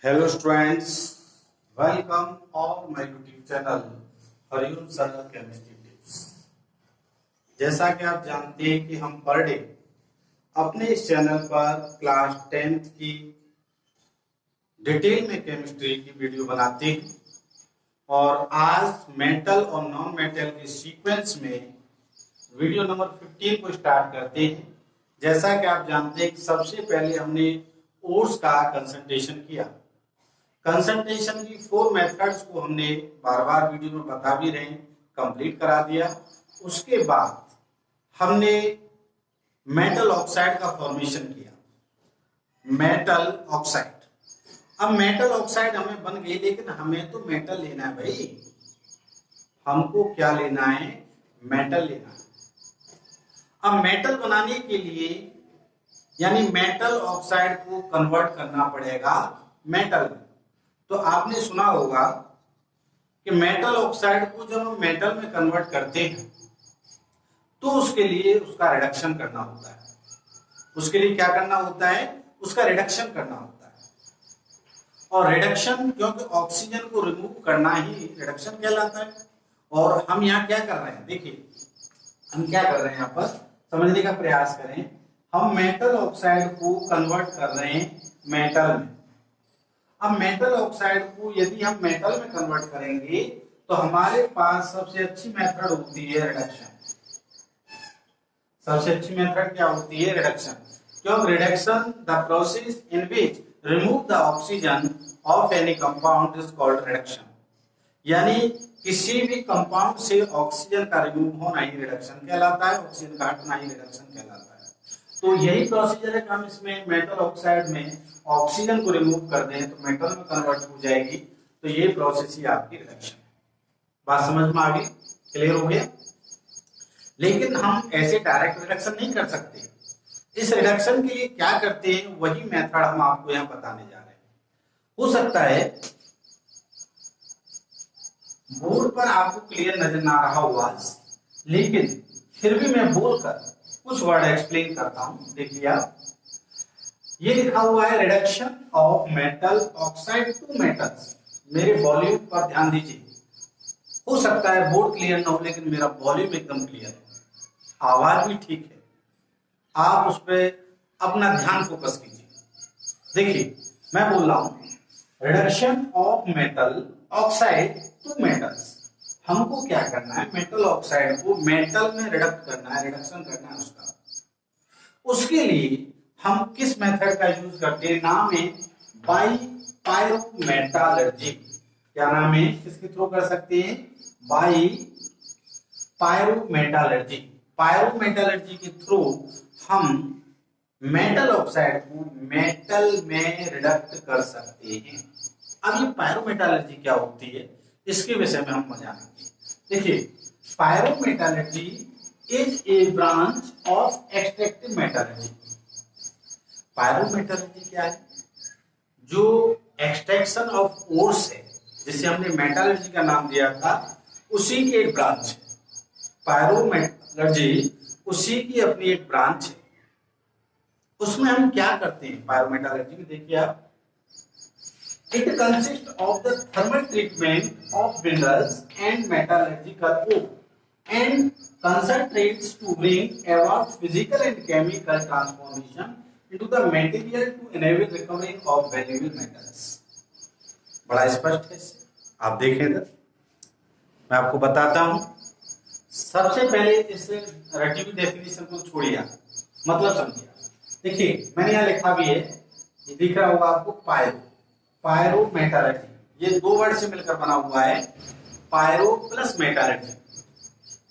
Hello students, welcome on my YouTube channel Hariom sir chemistry tips. जैसा कि आप जानते हैं कि हम पर डे अपने इस चैनल पर क्लास 10th की डिटेल में केमिस्ट्री की वीडियो बनाते हैं और आज मेटल और नॉन मेटल के सीक्वेंस में वीडियो नंबर 15 को स्टार्ट करते हैं। जैसा कि आप जानते हैं कि सबसे पहले हमने ओर्स का कंसंट्रेशन किया। कंसंट्रेशन की 4 मेथड्स को हमने बार बार वीडियो में बता भी रहे हैं, कंप्लीट करा दिया। उसके बाद हमने मेटल ऑक्साइड का फॉर्मेशन किया, मेटल ऑक्साइड। अब मेटल ऑक्साइड हमें बन गई, लेकिन हमें तो मेटल लेना है भाई। हमको क्या लेना है? मेटल लेना है। अब मेटल बनाने के लिए यानी मेटल ऑक्साइड को कन्वर्ट करना पड़ेगा मेटल में। तो आपने सुना होगा कि मेटल ऑक्साइड को जब हम मेटल में कन्वर्ट करते हैं तो उसके लिए उसका रिडक्शन करना होता है। उसके लिए क्या करना होता है? उसका रिडक्शन करना होता है। और रिडक्शन, क्योंकि ऑक्सीजन को रिमूव करना ही रिडक्शन कहलाता है। और हम यहाँ क्या कर रहे हैं? देखिए, हम क्या कर रहे हैं, यहाँ पर समझने का प्रयास करें। हम मेटल ऑक्साइड को कन्वर्ट कर रहे हैं मेटल में। अब मेटल ऑक्साइड को यदि हम मेटल में कन्वर्ट करेंगे तो हमारे पास सबसे अच्छी मेथड होती है रिडक्शन। सबसे अच्छी मेथड क्या होती है? रिडक्शन। क्योंकि reduction the process in which remove the oxygen of any compound is called reduction. यानी किसी भी कंपाउंड से ऑक्सीजन का रिमूव होना ही रिडक्शन कहलाता है, ऑक्सीजन का हटना ही रिडक्शन कहलाता है। तो यही प्रोसीजर है कि हम इसमें मेटल ऑक्साइड में ऑक्सीजन को रिमूव कर दें तो मेटल में कन्वर्ट हो जाएगी। तो ये प्रोसेस ही आपकी रिडक्शन है। बात समझ में आ गई? क्लियर हो गया? लेकिन हम ऐसे डायरेक्ट रिडक्शन नहीं कर सकते। इस रिडक्शन के लिए क्या करते हैं, वही मेथड हम आपको यहाँ बताने जा रहे हैं। हो सकता है बोर्ड पर आपको क्लियर नजर ना रहा हुआ, लेकिन फिर भी मैं बोलकर कुछ वर्ड एक्सप्लेन करता हूं। देखिए आप, ये लिखा हुआ है reduction of metal oxide to metals. मेरे वॉल्यूम पर ध्यान दीजिए। हो सकता है बोर्ड क्लियर ना हो, लेकिन मेरा वॉल्यूम एकदम क्लियर है, आवाज भी ठीक है। आप उस पर अपना ध्यान फोकस कीजिए। देखिए, मैं बोल रहा हूं reduction of metal oxide to metals. हमको क्या करना है? मेटल ऑक्साइड को मेटल में रिडक्ट करना है, रिडक्शन करना है उसका। उसके लिए हम किस मेथड का यूज करते हैं? नाम है बाई पायरोमेटालर्जी। क्या नाम है? किसके थ्रू कर सकते हैं? बाई पायरोमेटालर्जी। पायरोमेटालर्जी के थ्रू हम मेटल ऑक्साइड को मेटल में रिडक्ट कर सकते हैं। अब ये पायरोमेटालर्जी क्या होती है, इसके विषय में हम जानेंगे। देखिए, pyrometallurgy is a branch of extractive metallurgy. Pyrometallurgy क्या है? जो एक्सट्रैक्शन ऑफ ओर्स है, जिसे हमने मेटालर्जी का नाम दिया था, उसी की एक ब्रांच है। पायरोमेटालर्जी उसी की अपनी एक ब्रांच है। उसमें हम क्या करते हैं पायरोमेटालर्जी में? देखिए आप, it consists of the thermal treatment of minerals and metallurgical ore and concentrates to bring about physical and chemical transformation into the material to enable recovery of valuable metals। बड़ा स्पष्ट है, आप देखें इधर, मैं आपको बताता हूं। सबसे पहले इस रटी हुई डेफिनेशन को छोड़िए, मतलब समझिए। देखिए, मैंने यहाँ लिखा भी है, ये दिख रहा होगा आपको, पायरोमेटालर्जी। ये दो वर्ड से मिलकर बना हुआ है, pyro plus metallurgy.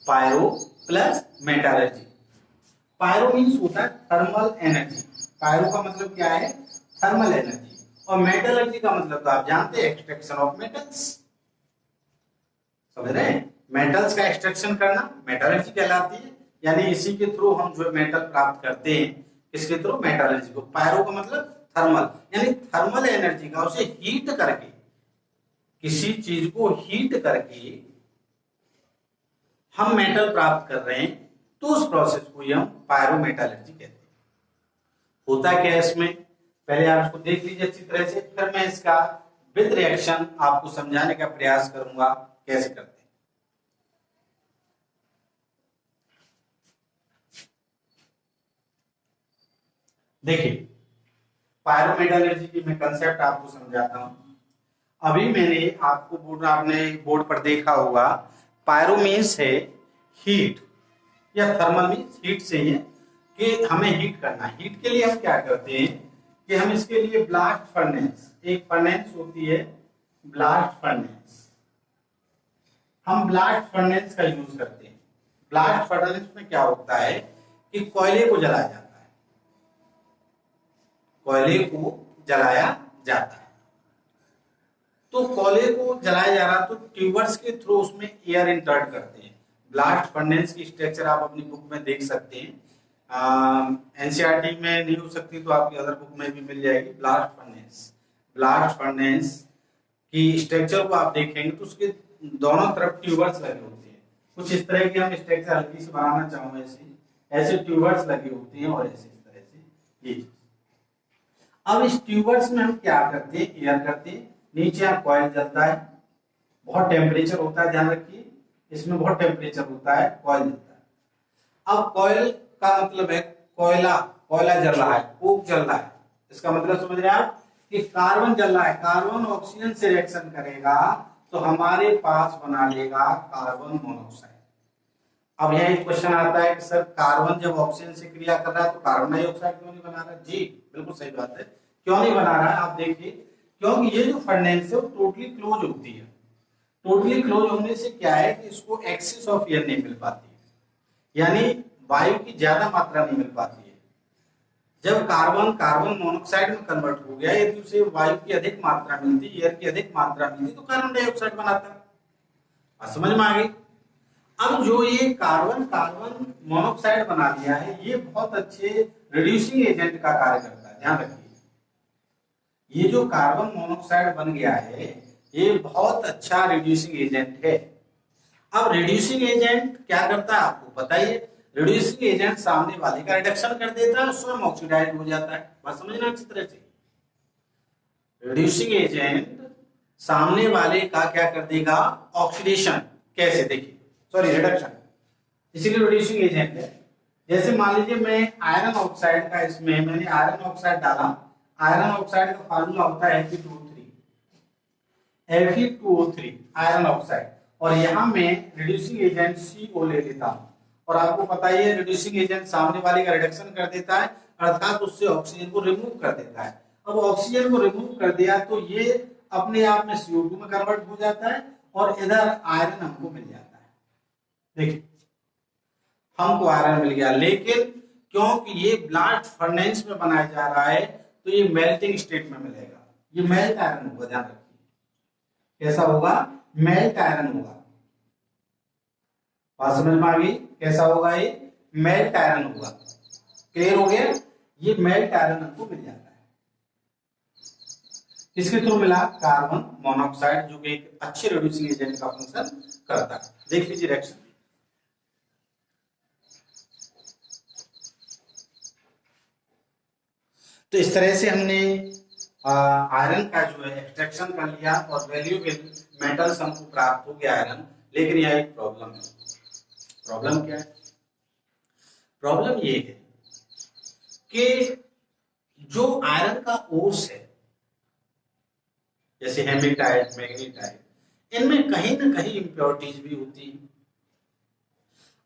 Pyro plus metallurgy. Pyro means होता है थर्मल एनर्जी। पायरो का मतलब क्या है? Thermal energy. और मेटालर्जी का मतलब तो आप जानते हैं, एक्सट्रैक्शन ऑफ मेटल्स। समझ रहे हैं? मेटल्स का एक्सट्रैक्शन करना मेटालर्जी कहलाती है। यानी इसी के थ्रू हम जो मेटल प्राप्त करते हैं, किसके थ्रू? मेटालर्जी को। पायरो का मतलब थर्मल, यानी थर्मल एनर्जी का, उसे हीट करके, किसी चीज को हीट करके हम मेटल प्राप्त कर रहे हैं, तो उस प्रोसेस को हम पायरोमेटालर्जी कहते हैं। होता क्या है इसमें? पहले आप इसको देख लीजिए अच्छी तरह से, फिर मैं इसका विद रिएक्शन आपको समझाने का प्रयास करूंगा कैसे करते हैं। देखिए, पायरोमेटलर्जी की मैं कंसेप्ट आपको समझाता हूं। अभी मैंने आपको आपने बोर्ड पर देखा होगा, पायरो मीन्स है हीट, या थर्मल मीन्स हीट से ही है कि हमें हीट करना है। हीट के लिए हम क्या करते हैं कि हम इसके लिए ब्लास्ट फर्नेस, एक फर्नेस होती है ब्लास्ट फर्नेस, हम ब्लास्ट फर्नेस का यूज करते हैं। ब्लास्ट फर्नेस में क्या होता है कि कोयले को जलाया जाता है, कोयले को जलाया जाता है। तो कोयले को जलाया जा रहा तो ट्यूबर्स के थ्रू उसमें एयर इंटर्ट करते हैं। ब्लास्ट फर्नेस की स्ट्रक्चर आप अपनी बुक में देख सकते हैं, एनसीईआरटी में नहीं हो सकती तो आपकी अदर बुक में भी मिल जाएगी। ब्लास्ट फर्नेस की स्ट्रक्चर को आप देखेंगे तो उसके दोनों तरफ ट्यूबर्स लगे होते हैं। कुछ इस तरह की हम स्ट्रक्चर हल्की से बनाना चाहूंगा, ऐसे ट्यूबर्स लगे होते हैं और ऐसे इस तरह से ये। अब इस ट्यूबर्स में हम क्या करते हैं, एयर करते हैं, नीचे यहाँ कॉइल जलता है, बहुत टेम्परेचर होता है, ध्यान रखिए इसमें बहुत टेम्परेचर होता है, कॉइल जलता है। अब कॉइल का मतलब है कोयला, कोयला जल रहा है, कोक जल रहा है, इसका मतलब समझ रहे हैं आप कि कार्बन जल रहा है, कार्बन ऑक्सीजन से रिएक्शन करेगा तो हमारे पास बना लेगा कार्बन मोनोऑक्साइड। अब यहाँ एक क्वेश्चन आता है कि सर कार्बन जब ऑक्सीजन से क्रिया कर रहा है तो कार्बन डाइऑक्साइड क्यों नहीं बना रहा है? जी बिल्कुल सही बात है, क्यों नहीं बना रहा है आप देखिए, क्योंकि ये जो फर्नेस है वो टोटली क्लोज होती है। टोटली क्लोज होने से क्या है कि इसको एक्सेस ऑफ एयर नहीं मिल पाती है, यानी वायु की ज्यादा मात्रा नहीं मिल पाती है। जब कार्बन मोनोऑक्साइड में कन्वर्ट हो गया, यदि उसे वायु की अधिक मात्रा मिलती, एयर की अधिक मात्रा मिलती तो कार्बन डाइऑक्साइड बनाता। समझ में आ गई? अब जो ये कार्बन मोनोऑक्साइड बना दिया है, ये बहुत अच्छे रिड्यूसिंग एजेंट का कार्य करता है, ध्यान रखिए। ये जो कार्बन मोनोऑक्साइड बन गया है ये बहुत अच्छा रिड्यूसिंग एजेंट है। अब रिड्यूसिंग एजेंट क्या करता है आपको बताइए, रिड्यूसिंग एजेंट सामने वाले का रिडक्शन कर देता है, स्वयं ऑक्सीडाइज हो जाता है। बात समझना अच्छी तरह से, रिड्यूसिंग एजेंट सामने वाले का क्या कर देगा, ऑक्सीडेशन। कैसे देखिए, सॉरी रिडक्शन, इसीलिए रिड्यूसिंग एजेंट है। जैसे मान लीजिए मैं आयरन ऑक्साइड का, इसमें मैंने आयरन ऑक्साइड डाला, आयरन ऑक्साइड का फार्मूला होता है Fe2O3 आयरन ऑक्साइड, और यहां मैं रिड्यूसिंग एजेंट CO ले लेता हूं, और आपको पता ही है रिड्यूसिंग एजेंट सामने वाले का रिडक्शन कर देता है, अर्थात उससे ऑक्सीजन को रिमूव कर देता है। अब ऑक्सीजन को रिमूव कर दिया तो ये अपने आप में CO2 में कन्वर्ट हो जाता है और इधर आयरन हमको मिल जाता है। देखिए हमको आयरन मिल गया, लेकिन क्योंकि ये ब्लास्ट फर्नेस में बनाया जा रहा है तो ये मेल्टिंग स्टेट में मिलेगा, ये मेल्ट आयरन होगा, ध्यान रखिए कैसा होगा, मेल्ट आयरन होगा। बात समझ में आ गई, कैसा होगा, ये मेल्ट आयरन होगा। क्लियर हो गया, ये मेल्ट आयरन हमको मिल जाता है। किसके थ्रू मिला, कार्बन मोनोऑक्साइड, जो कि एक अच्छे रिड्यूसिंग एजेंट का फंक्शन करता है। देख लीजिए रिएक्शन, तो इस तरह से हमने आयरन का जो है एक्सट्रैक्शन कर लिया और वैल्यूएबल मेटल्स हमको प्राप्त हो गया आयरन। लेकिन यह एक प्रॉब्लम है। प्रॉब्लम क्या है, प्रॉब्लम ये है कि जो आयरन का ओर्स है, जैसे हेमेटाइट, मैग्नेटाइट, इनमें कहीं ना कहीं इंप्योरिटीज भी होती है।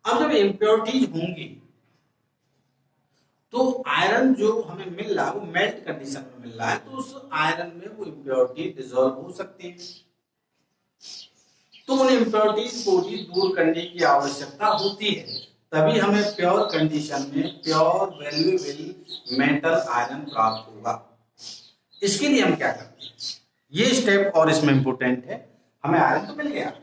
अब जब इंप्योरिटीज होंगी तो आयरन जो हमें मिल रहा है वो मेल्ट कंडीशन में मिल रहा है, तो उस आयरन में वो इंप्योरिटी डिसॉल्व हो सकती है। तो उन इंप्योरिटीज को भी दूर करने की आवश्यकता होती है, तभी हमें प्योर कंडीशन में प्योर वैल्यूएबल मेटल आयरन प्राप्त होगा। इसके लिए हम क्या करते हैं, ये स्टेप और इसमें इंपोर्टेंट है। हमें आयरन तो मिल गया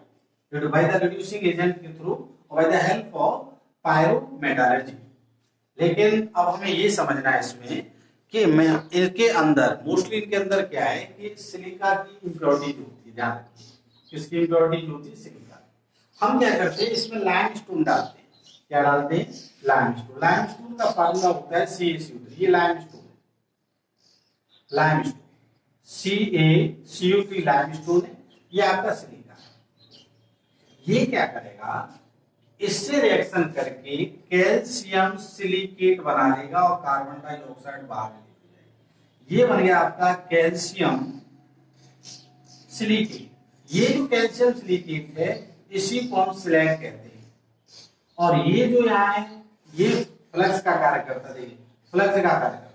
बाय द रिड्यूसिंग एजेंट के through, by the help of pyrometallurgy, लेकिन अब हमें ये समझना है इसमें कि मैं इनके अंदर मोस्टली इनके अंदर क्या है कि सिलिका की इंप्योरिटी होती है, ध्यान रखिए किसकी इंप्योरिटी होती है, सिलिका। हम क्या करते हैं, इसमें लाइमस्टोन डालते हैं। क्या डालते हैं, लाइमस्टोन। लाइमस्टोन का फार्मूला होता है CaCO3, ये लाइमस्टोन है। लाइमस्टोन, CaCO3 लाइमस्टोन है, ये आपका सिलिका है। ये क्या करेगा, इससे रिएक्शन करके कैल्शियम सिलिकेट बना लेगा और कार्बन डाइऑक्साइड बाहर निकल जाएगा। ये बन गया आपका कैल्शियम सिलिकेट। ये जो कैल्शियम सिलिकेट है इसी को हम स्लैग कहते हैं। और ये जो यहाँ है ये फ्लक्स का कार्य करता है, फ्लक्स का कार्य करता है।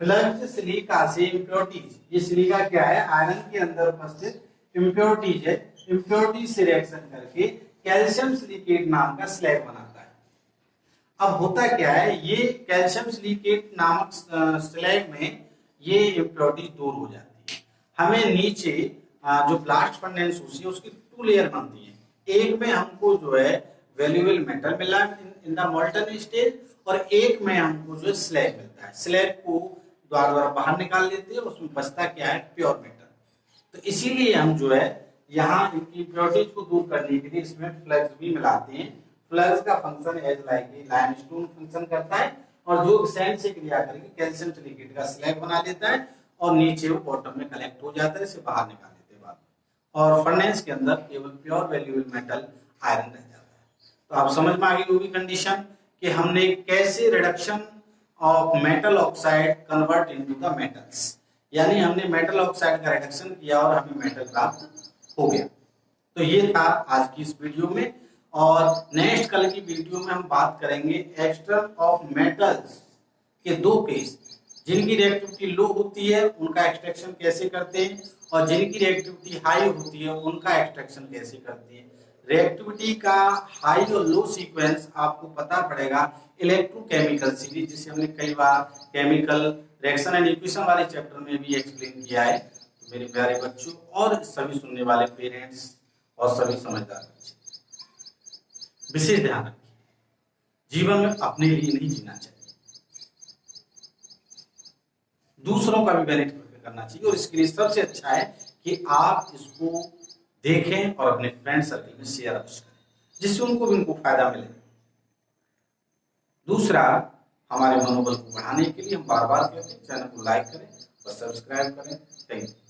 फ्लक्स सिलिका से इम्प्योरिटीज, ये सिलिका क्या है, आयरन के अंदर उपस्थित इम्प्योरिटीज है, इम्प्योरिटीज से रिएक्शन करके कैल्शियम सिलिकेट नाम का स्लैग बनाता है। अब होता क्या है, ये कैल्शियम सिलिकेट नामक स्लैग में ये इम्प्योरिटीज दूर हो जाती है। हमें नीचे जो ब्लास्ट फर्नेस होती है उसकी 2 लेयर बनती है। एक में हमको जो है वैल्यूएबल मेटल मिला इन द मोल्टन स्टेज, और एक में हमको जो है स्लैग मिलता है। स्लैग को द्वारा बाहर निकाल लेते हैं, उसमें बचता क्या है, प्योर मेटल। तो इसीलिए हम जो है यहाँ इनकी इम्प्योरिटीज को दूर करने के लिए इसमें फ्लक्स भी मिलाते हैं। फ्लक्स का function as like limestone function करता है, और जो सैंड से क्रिया करके कैल्शियम सिलिकेट का स्लैग बना देता है, और नीचे वो बॉटम में कलेक्ट हो जाता है, इसे बाहर निकाल देते हैं बाद में। और फर्नेस के अंदर केवल प्योर वैल्यूएबल मेटल आयरन रह जाता है। तो आप समझ में आ गई होगी कंडीशन कि हमने कैसे reduction of metal oxide convert into the metals, यानी हमने मेटल ऑक्साइड का रिडक्शन किया और हमें मेटल प्राप्त हो गया। तो ये था आज की इस वीडियो में, और नेक्स्ट कल की वीडियो में हम बात करेंगे एक्सट्रैक्शन ऑफ मेटल्स के 2 केस, जिनकी रिएक्टिविटी लो होती है उनका एक्सट्रैक्शन कैसे करते हैं, और जिनकी रिएक्टिविटी हाई होती है उनका एक्सट्रैक्शन कैसे करते हैं। रिएक्टिविटी का हाई और लो सीक्वेंस आपको पता पड़ेगा इलेक्ट्रोकेमिकल सीरीज, जिसे हमने कई बार केमिकल रिएक्शन एंड इक्वेशन वाले चैप्टर में भी एक्सप्लेन किया है। तो मेरे प्यारे बच्चों और सभी सुनने वाले पेरेंट्स और सभी समझदार बच्चे, विशेष ध्यान रखिए, जीवन में अपने लिए नहीं जीना चाहिए, दूसरों का भी बेनिफिट करना चाहिए। और इसके लिए सबसे अच्छा है कि आप इसको देखें और अपने फ्रेंड सर्कल में शेयर अवश्य करें, जिससे उनको भी फायदा मिले। दूसरा, हमारे मनोबल को बढ़ाने के लिए हम बार बार कहते हैं चैनल को लाइक करें और सब्सक्राइब करें। Thank you.